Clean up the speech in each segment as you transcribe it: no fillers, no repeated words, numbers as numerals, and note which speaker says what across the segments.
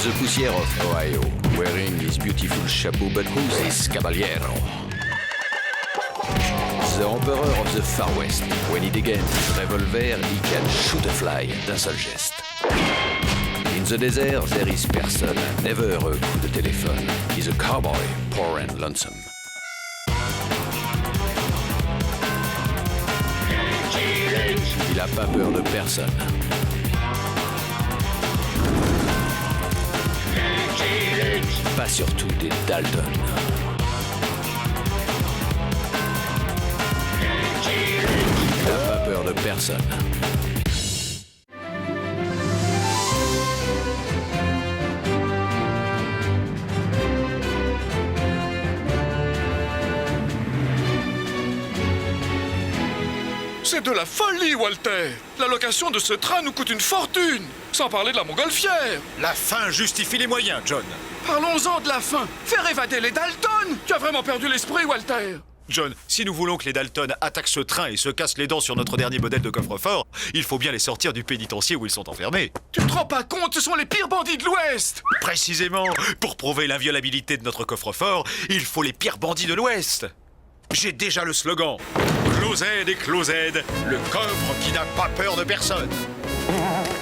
Speaker 1: the poussière of Ohio, wearing his beautiful chapeau, but who's this caballero? The emperor of the Far West. When he degains his revolver, he can shoot a fly d'un seul geste. In the desert, there is person, never a coup de téléphone. He's a cowboy, poor and lonesome. Il a pas peur de personne. Pas surtout des Dalton. Il a pas peur de personne.
Speaker 2: C'est de la folie, Walter! La location de ce train nous coûte une fortune! Sans parler de la montgolfière!
Speaker 3: La fin justifie les moyens, John.
Speaker 2: Parlons-en de la fin! Faire évader les Dalton! Tu as vraiment perdu l'esprit, Walter!
Speaker 3: John, si nous voulons que les Dalton attaquent ce train et se cassent les dents sur notre dernier modèle de coffre-fort, il faut bien les sortir du pénitencier où ils sont enfermés.
Speaker 2: Tu te rends pas compte, ce sont les pires bandits de l'Ouest!
Speaker 3: Précisément, pour prouver l'inviolabilité de notre coffre-fort, il faut les pires bandits de l'Ouest. J'ai déjà le slogan. Closed et Closed, le coffre qui n'a pas peur de personne.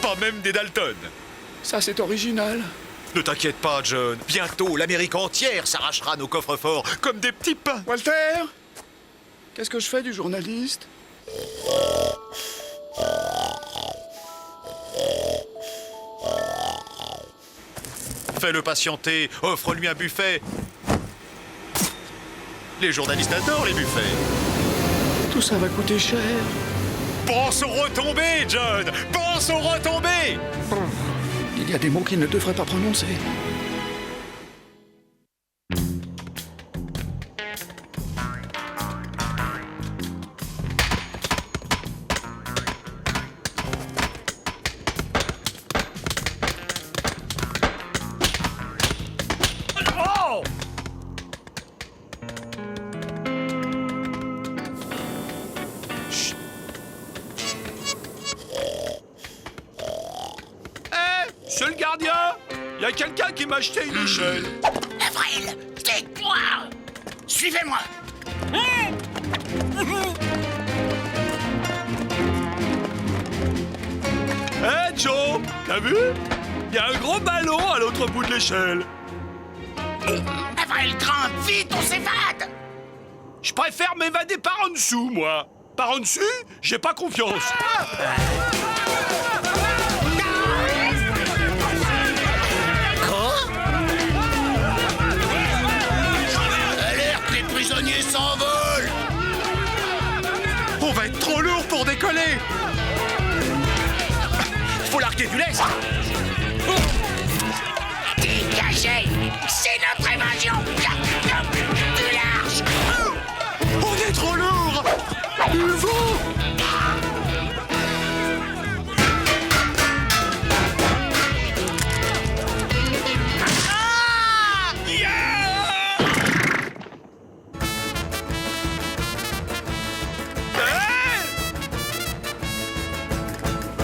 Speaker 3: Pas même des Dalton.
Speaker 2: Ça, c'est original.
Speaker 3: Ne t'inquiète pas, John. Bientôt, l'Amérique entière s'arrachera nos coffres forts comme des petits pains.
Speaker 2: Walter! Qu'est-ce que je fais du journaliste?
Speaker 3: Fais-le patienter, offre-lui un buffet. Les journalistes adorent les buffets.
Speaker 2: Tout ça va coûter cher.
Speaker 3: Pense aux retombées, John! Pense aux retombées!
Speaker 2: Il y a des mots qu'il ne devrait pas prononcer.
Speaker 4: Monsieur le gardien, il y a quelqu'un qui m'a acheté une échelle.
Speaker 5: Avril, tais-toi! Suivez-moi!
Speaker 4: Hé Joe, t'as vu? Il y a un gros ballon à l'autre bout de l'échelle.
Speaker 5: Avril, grimpe, vite, on s'évade!
Speaker 4: Je préfère m'évader par en dessous, moi. Par en dessus, j'ai pas confiance.
Speaker 5: Alerte, les prisonniers s'envolent!
Speaker 3: On va être trop lourd pour décoller! Faut larguer du lest!
Speaker 5: Dégagez! C'est notre évasion! Du large!
Speaker 3: On est trop lourd! Il faut!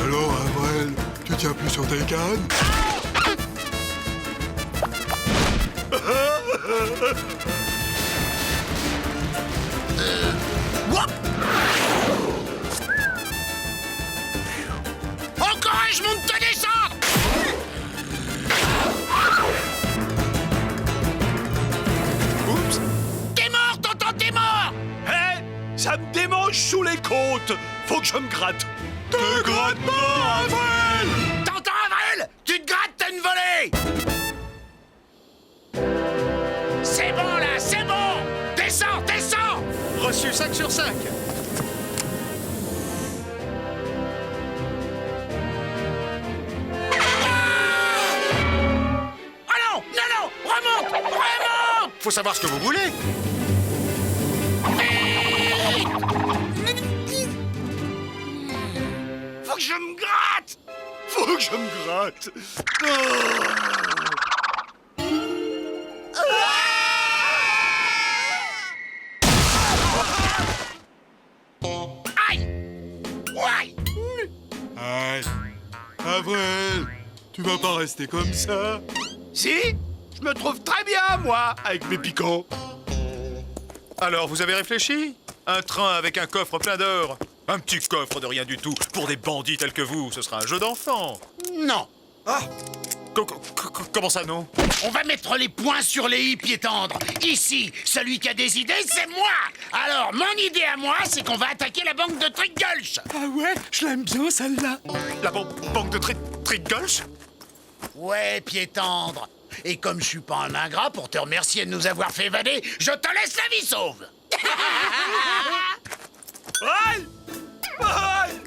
Speaker 6: Alors, Avril, tu tiens plus sur tes cannes?
Speaker 5: Encourage-moi de te descendre!
Speaker 3: Oups!
Speaker 5: T'es mort, tonton, t'es mort!
Speaker 4: Hé, ça me démange sous les côtes. Faut que je me gratte. Te gratte pas, Avril!
Speaker 5: Tonton Avril, tu te grattes, t'as une volée! C'est bon, là, c'est bon! Descends, descends!
Speaker 3: Reçu 5 sur 5.
Speaker 5: Ah non, non, non! Remonte! Remonte!
Speaker 3: Faut savoir ce que vous voulez.
Speaker 5: Faut que je me gratte!
Speaker 3: Faut que je me gratte.
Speaker 5: Aïe! Ouais!
Speaker 6: Aïe. Avril, tu vas pas rester comme ça?
Speaker 4: Si, je me trouve très bien, moi, avec mes piquants.
Speaker 3: Alors, vous avez réfléchi? Un train avec un coffre plein d'or. Un petit coffre de rien du tout. Pour des bandits tels que vous, ce sera un jeu d'enfant.
Speaker 5: Non.
Speaker 3: Comment ça, non?
Speaker 5: On va mettre les points sur les i, pied tendre. Ici, celui qui a des idées, c'est moi. Alors, mon idée à moi, c'est qu'on va attaquer la banque de Trick-Gulch.
Speaker 6: Ah ouais, je l'aime bien celle-là.
Speaker 3: La banque de Trick-Gulch?
Speaker 5: Ouais, pied tendre. Et comme je suis pas un ingrat, pour te remercier de nous avoir fait évader, je te laisse la vie sauve.
Speaker 4: Aïe! Aïe!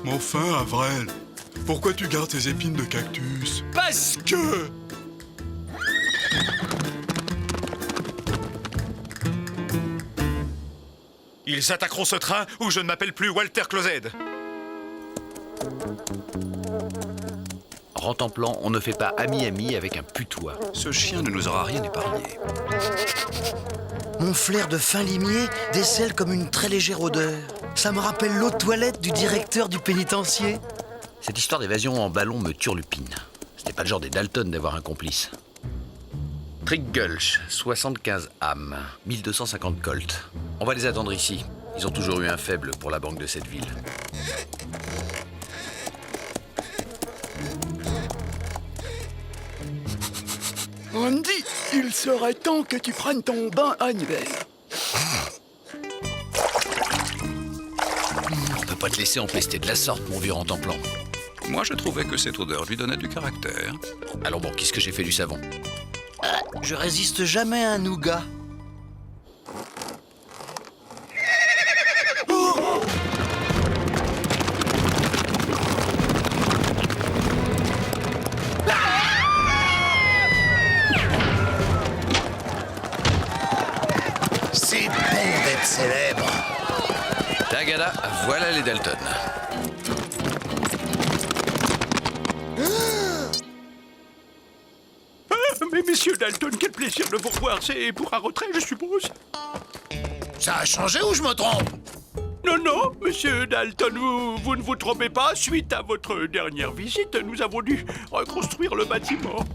Speaker 6: Mais enfin, Avrel, pourquoi tu gardes tes épines de cactus?
Speaker 4: Parce que...
Speaker 3: Ils attaqueront ce train ou je ne m'appelle plus Walter Closed.
Speaker 1: Rentemplant, on ne fait pas ami-ami avec un putois. Ce chien ne nous aura rien épargné.
Speaker 7: Mon flair de fin limier décèle comme une très légère odeur. Ça me rappelle l'eau de toilette du directeur du pénitencier.
Speaker 1: Cette histoire d'évasion en ballon me turlupine. C'était pas le genre des Dalton d'avoir un complice. Trick-Gulch, 75 âmes, 1250 colts. On va les attendre ici. Ils ont toujours eu un faible pour la banque de cette ville.
Speaker 8: Andy, il serait temps que tu prennes ton bain annuel.
Speaker 1: On peut pas te laisser empester de la sorte, mon vieux Rentemplant.
Speaker 9: Moi, je trouvais que cette odeur lui donnait du caractère.
Speaker 1: Alors bon, qu'est-ce que j'ai fait du savon?
Speaker 7: Je résiste jamais à un nougat.
Speaker 5: C'est bon d'être célèbre.
Speaker 1: Tagada, voilà les Dalton.
Speaker 4: Mais messieurs Dalton, quel plaisir de vous revoir. C'est pour un retrait, je suppose.
Speaker 5: Ça a changé ou je me trompe?
Speaker 4: Non, non, monsieur Dalton, vous ne vous trompez pas. Suite à votre dernière visite, nous avons dû reconstruire le bâtiment.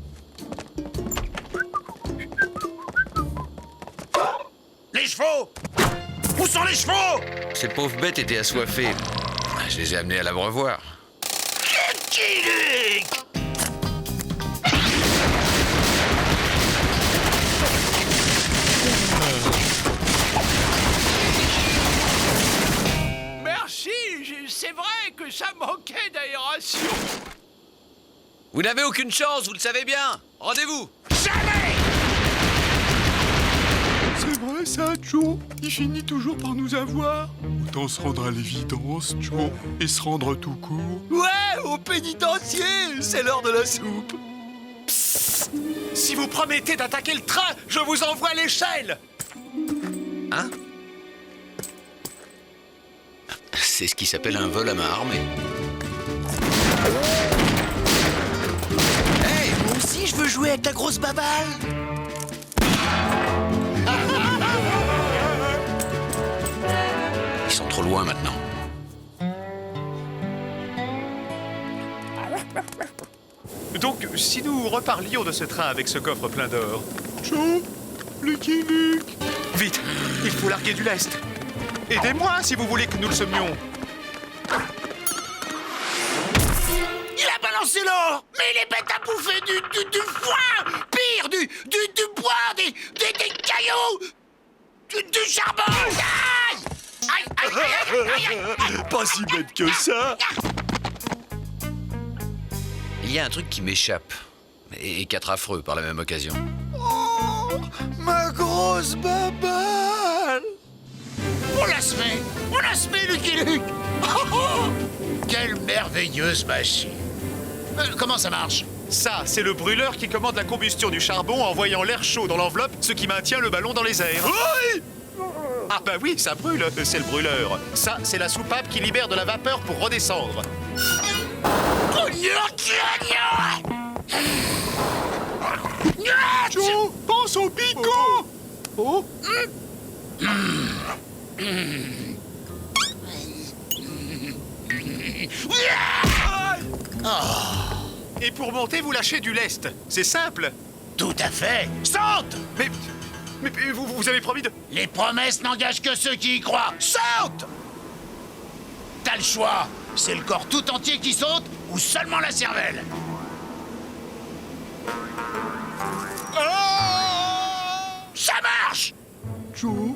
Speaker 5: Les chevaux! Où sont les chevaux?
Speaker 1: Ces pauvres bêtes étaient assoiffées. Je les ai amenés à l'abreuvoir.
Speaker 4: Merci, c'est vrai que ça manquait d'aération.
Speaker 1: Vous n'avez aucune chance, vous le savez bien. Rendez-vous.
Speaker 5: Jamais!
Speaker 6: C'est vrai ça, Joe? Il finit toujours par nous avoir. Autant se rendre à l'évidence, Joe, et se rendre tout court.
Speaker 4: Ouais, au pénitencier, c'est l'heure de la soupe.
Speaker 3: Psst. Si vous promettez d'attaquer le train, je vous envoie l'échelle.
Speaker 1: Hein? C'est ce qui s'appelle un vol à main armée.
Speaker 7: Hey, moi aussi je veux jouer avec la grosse baballe.
Speaker 1: Ils sont trop loin maintenant.
Speaker 3: Donc, si nous reparlions de ce train avec ce coffre plein d'or...
Speaker 6: Joe, Lucky Luke.
Speaker 3: Vite, il faut larguer du lest. Aidez-moi si vous voulez que nous le semions.
Speaker 5: Il a balancé l'or! Mais il est bête à bouffer du foin! Pire, du bois, des cailloux! Du charbon! Aïe! Aïe, aïe, aïe, aïe, aïe, aïe.
Speaker 4: Pas si bête que ça.
Speaker 1: Il y a un truc qui m'échappe. Et quatre affreux par la même occasion.
Speaker 7: Oh, ma grosse baballe.
Speaker 5: On la se met, Lucky Luke! Oh, oh. Quelle merveilleuse machine! Comment ça marche?
Speaker 3: Ça, c'est le brûleur qui commande la combustion du charbon en envoyant l'air chaud dans l'enveloppe, ce qui maintient le ballon dans les airs.
Speaker 4: Oui!
Speaker 3: Ah bah oui, ça brûle, c'est le brûleur. Ça, c'est la soupape qui libère de la vapeur pour redescendre.
Speaker 6: Joe, pense au picot. Oh.
Speaker 3: Et pour monter, vous lâchez du lest. C'est simple.
Speaker 5: Tout à fait. Saute!
Speaker 3: Mais vous avez promis de...
Speaker 5: Les promesses n'engagent que ceux qui y croient. Saute! T'as le choix. C'est le corps tout entier qui saute ou seulement la cervelle? Ça marche!
Speaker 6: Joe,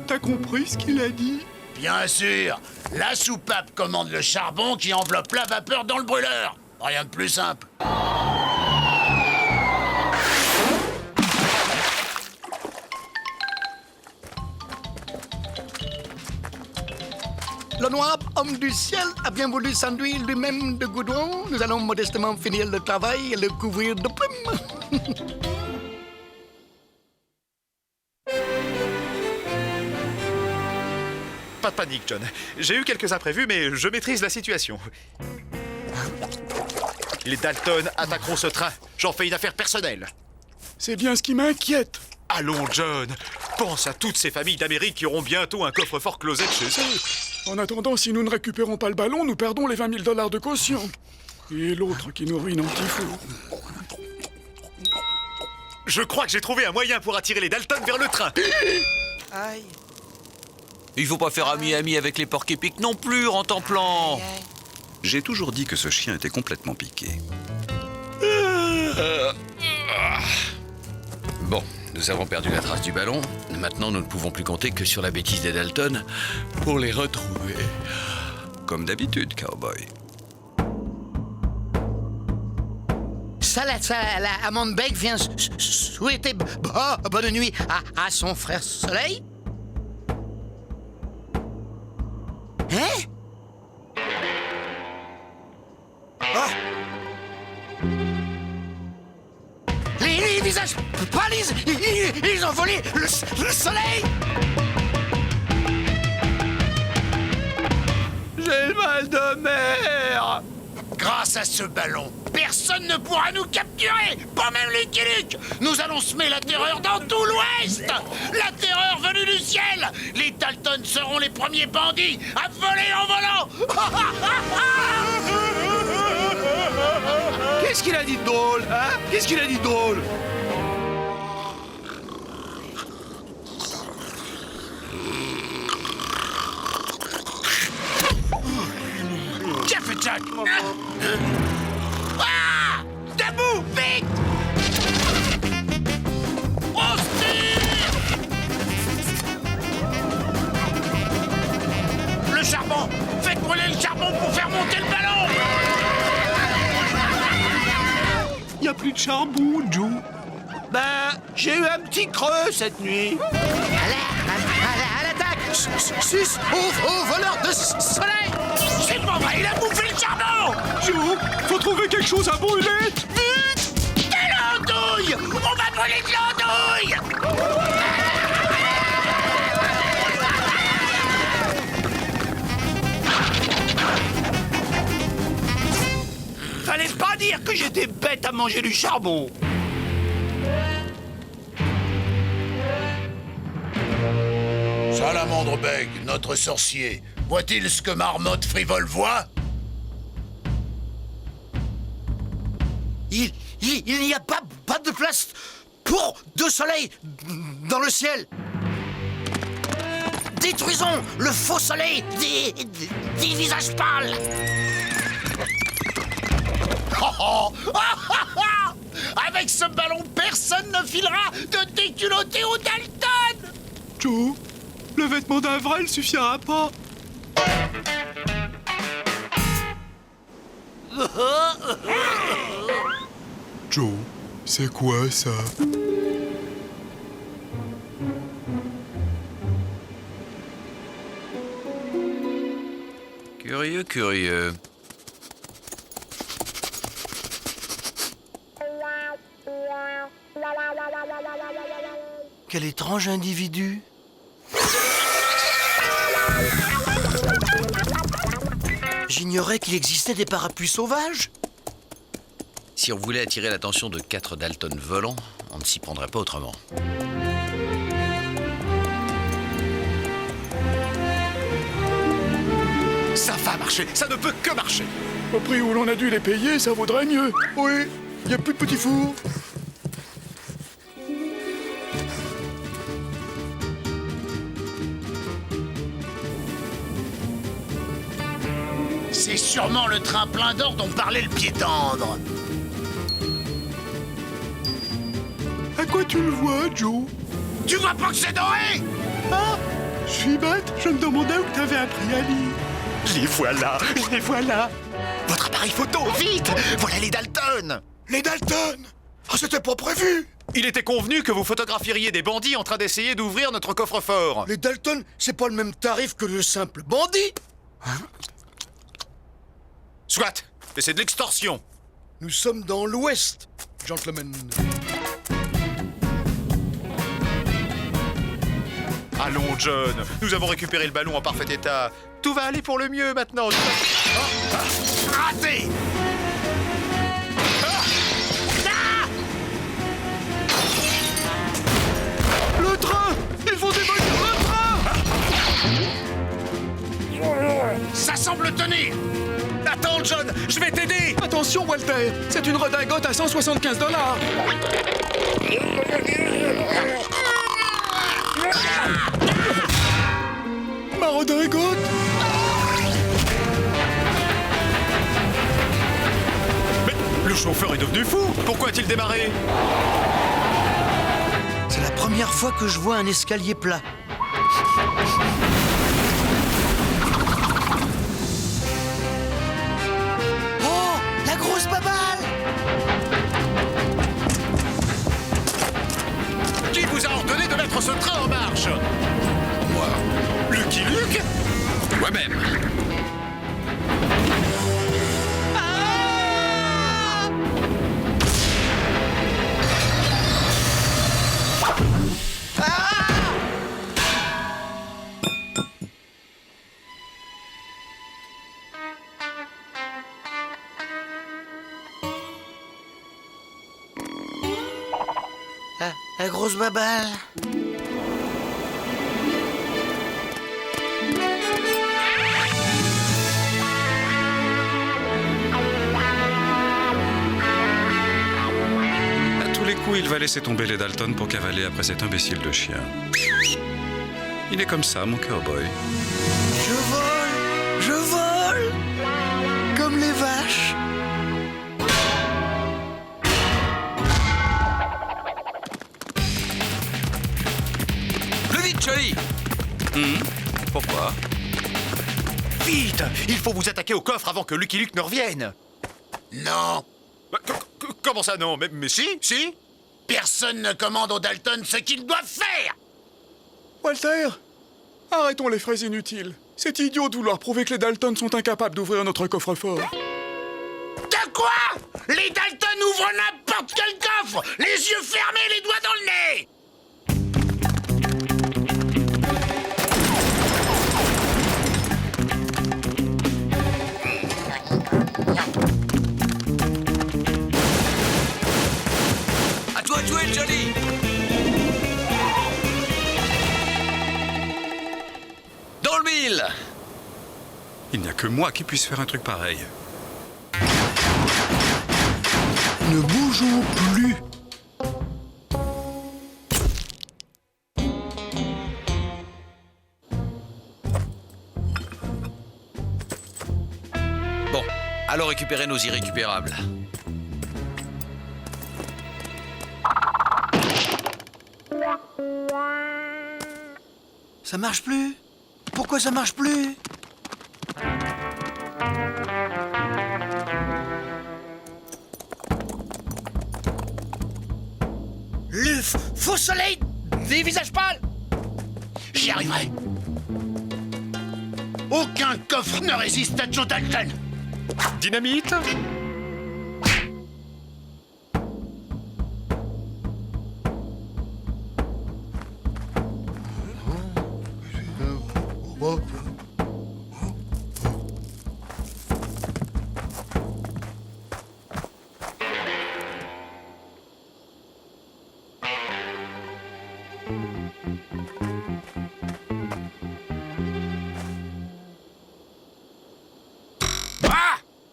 Speaker 6: t'as compris ce qu'il a dit?
Speaker 5: Bien sûr. La soupape commande le charbon qui enveloppe la vapeur dans le brûleur. Rien de plus simple.
Speaker 8: Le noir homme du ciel a bien voulu s'enduire lui-même de goudron. Nous allons modestement finir le travail et le couvrir de plumes.
Speaker 3: Pas de panique, John. J'ai eu quelques imprévus, mais je maîtrise la situation. Les Dalton attaqueront ce train. J'en fais une affaire personnelle.
Speaker 6: C'est bien ce qui m'inquiète.
Speaker 3: Allons, John. Pense à toutes ces familles d'Amérique qui auront bientôt un coffre-fort closet chez eux.
Speaker 6: En attendant, si nous ne récupérons pas le ballon, nous perdons les 20 000 $ de caution. Et l'autre qui nous ruine en petit four.
Speaker 3: Je crois que j'ai trouvé un moyen pour attirer les Dalton vers le train.
Speaker 7: Aïe.
Speaker 1: Il faut pas faire ami-ami avec les porcs épiques non plus, Rantanplan.
Speaker 9: J'ai toujours dit que ce chien était complètement piqué.
Speaker 1: Bon, nous avons perdu la trace du ballon. Maintenant, nous ne pouvons plus compter que sur la bêtise des Dalton pour les retrouver.
Speaker 9: Comme d'habitude, cowboy.
Speaker 7: Salade, Amande Beck vient souhaiter bonne nuit à son frère Soleil. Hein? Oh! Les visages pâlis, ils ont volé le soleil!
Speaker 4: J'ai le mal de mer.
Speaker 5: Grâce à ce ballon, personne ne pourra nous capturer, pas même Lucky Luke. Nous allons semer la terreur dans tout l'Ouest. La terreur venue du ciel. Les Dalton seront les premiers bandits à voler en volant.
Speaker 4: Qu'est-ce qu'il a dit de drôle, hein? Qu'est-ce qu'il a dit de drôle?
Speaker 5: Tiens, fait Jack. Ah! Debout, vite! On se tire! Le charbon! Faites brûler le charbon pour faire monter le ballon!
Speaker 4: Y a plus de charbon, Joe. Ben, j'ai eu un petit creux cette nuit.
Speaker 7: À l'attaque! Sus au voleur de soleil!
Speaker 5: C'est pas vrai, il a bouffé le charbon!
Speaker 6: Joe, faut trouver quelque chose à brûler.
Speaker 5: Vite! De l'andouille! On va brûler de l'andouille!
Speaker 4: Fallait pas dire que j'étais bête à manger du charbon.
Speaker 5: Salamandre Beg, notre sorcier, voit-il ce que Marmotte Frivole voit?
Speaker 7: Il n'y a pas de place pour deux soleils dans le ciel. Détruisons le faux soleil des visages pâles.
Speaker 5: Avec ce ballon, personne ne filera de déculotté aux Dalton!
Speaker 6: Joe, le vêtement d'un vrai suffira pas. Joe, c'est quoi ça?
Speaker 1: Curieux, curieux.
Speaker 7: Quel étrange individu. J'ignorais qu'il existait des parapluies sauvages.
Speaker 1: Si on voulait attirer l'attention de 4 Dalton volants, on ne s'y prendrait pas autrement.
Speaker 3: Ça va marcher, ça ne peut que marcher.
Speaker 2: Au prix où l'on a dû les payer, ça vaudrait mieux.
Speaker 8: Oui, il n'y a plus de petits fours.
Speaker 5: C'est sûrement le train plein d'or dont parlait le pied tendre.
Speaker 6: À quoi tu le vois, Joe?
Speaker 5: Tu vois pas que c'est doré?
Speaker 6: Ah, je suis bête, je me demandais où t'avais appris à lire.
Speaker 3: Les voilà, les voilà. Votre appareil photo, vite. Voilà les Dalton.
Speaker 8: Les Dalton. Ah, c'était pas prévu.
Speaker 3: Il était convenu que vous photographieriez des bandits en train d'essayer d'ouvrir notre coffre-fort.
Speaker 8: Les Dalton, c'est pas le même tarif que le simple bandit.
Speaker 3: Soit, mais c'est de l'extorsion.
Speaker 8: Nous sommes dans l'Ouest, gentlemen.
Speaker 3: Allons, John, nous avons récupéré le ballon en parfait état. Tout va aller pour le mieux maintenant.
Speaker 5: Raté!
Speaker 2: Le train! Ils vont démolir le train!
Speaker 5: Ça semble tenir!
Speaker 3: Attends, John, je vais t'aider.
Speaker 2: Attention, Walter! C'est une redingote à 175 $!
Speaker 8: Ma redingote.
Speaker 3: Mais le chauffeur est devenu fou. Pourquoi a-t-il démarré?
Speaker 7: C'est la première fois que je vois un escalier plat. Oh, la grosse baballe!
Speaker 3: Qui vous a ordonné de mettre ce train en marche?
Speaker 1: Moi,
Speaker 3: Lucky Luke?
Speaker 1: moi-même.
Speaker 7: La grosse baballe.
Speaker 9: À tous les coups, il va laisser tomber les Dalton pour cavaler après cet imbécile de chien. Il est comme ça, mon cowboy.
Speaker 7: Je vole, comme les vaches.
Speaker 1: Plus vite, Charlie!
Speaker 9: Pourquoi?
Speaker 3: Vite! Il faut vous attaquer au coffre avant que Lucky Luke ne revienne.
Speaker 5: Non!
Speaker 3: Bah, comment ça non? Mais si?
Speaker 5: Personne ne commande aux Dalton ce qu'ils doivent faire!
Speaker 2: Walter! Arrêtons les phrases inutiles. C'est idiot de vouloir prouver que les Dalton sont incapables d'ouvrir notre coffre-fort.
Speaker 5: De quoi? Les Dalton ouvrent n'importe quel coffre! Les yeux fermés, les doigts dans le nez!
Speaker 1: À toi de jouer, Johnny! Dans le mille!
Speaker 9: Il n'y a que moi qui puisse faire un truc pareil.
Speaker 8: Ne bougeons plus.
Speaker 1: Bon, allons récupérer nos irrécupérables.
Speaker 7: Ça marche plus? Pourquoi ça marche plus?
Speaker 5: Le faux soleil des visages pâles! J'y arriverai. Aucun coffre ne résiste à Joe Dalton.
Speaker 3: Dynamite?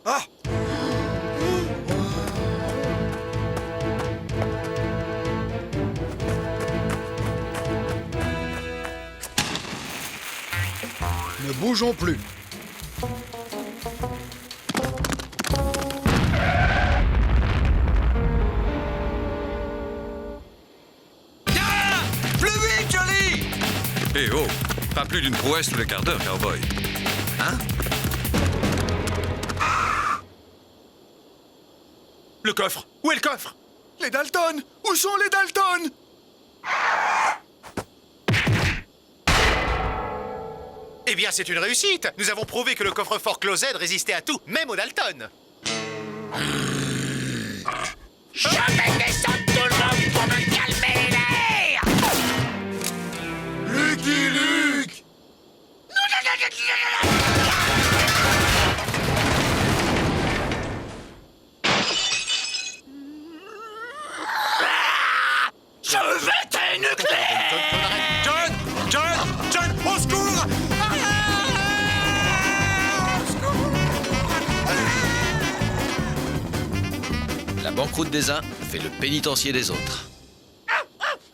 Speaker 2: Ah!
Speaker 8: Ne bougeons plus.
Speaker 3: Plus vite, Johnny!
Speaker 9: Eh oh, pas plus d'une prouesse tous les quarts d'heure, cowboy.
Speaker 3: Hein? Le coffre! Où est le coffre?
Speaker 2: Les Dalton! Où sont les Dalton?
Speaker 3: Eh bien, c'est une réussite! Nous avons prouvé que le coffre-fort Closed résistait à tout, même aux Dalton!
Speaker 5: Je vais descendre tout le monde pour me calmer l'air.
Speaker 6: Lucky Luke!
Speaker 5: Je vais t'énucléer.
Speaker 3: John! Au secours!
Speaker 1: La banqueroute des uns fait le pénitencier des autres.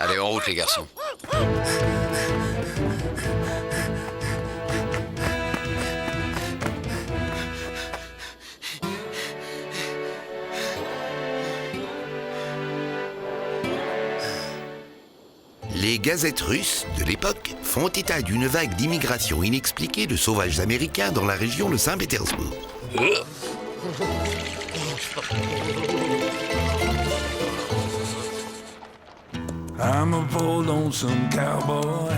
Speaker 1: Allez, en route les garçons.
Speaker 10: Les gazettes russes de l'époque font état d'une vague d'immigration inexpliquée de sauvages américains dans la région de Saint-Pétersbourg.
Speaker 11: I'm a poor lonesome cowboy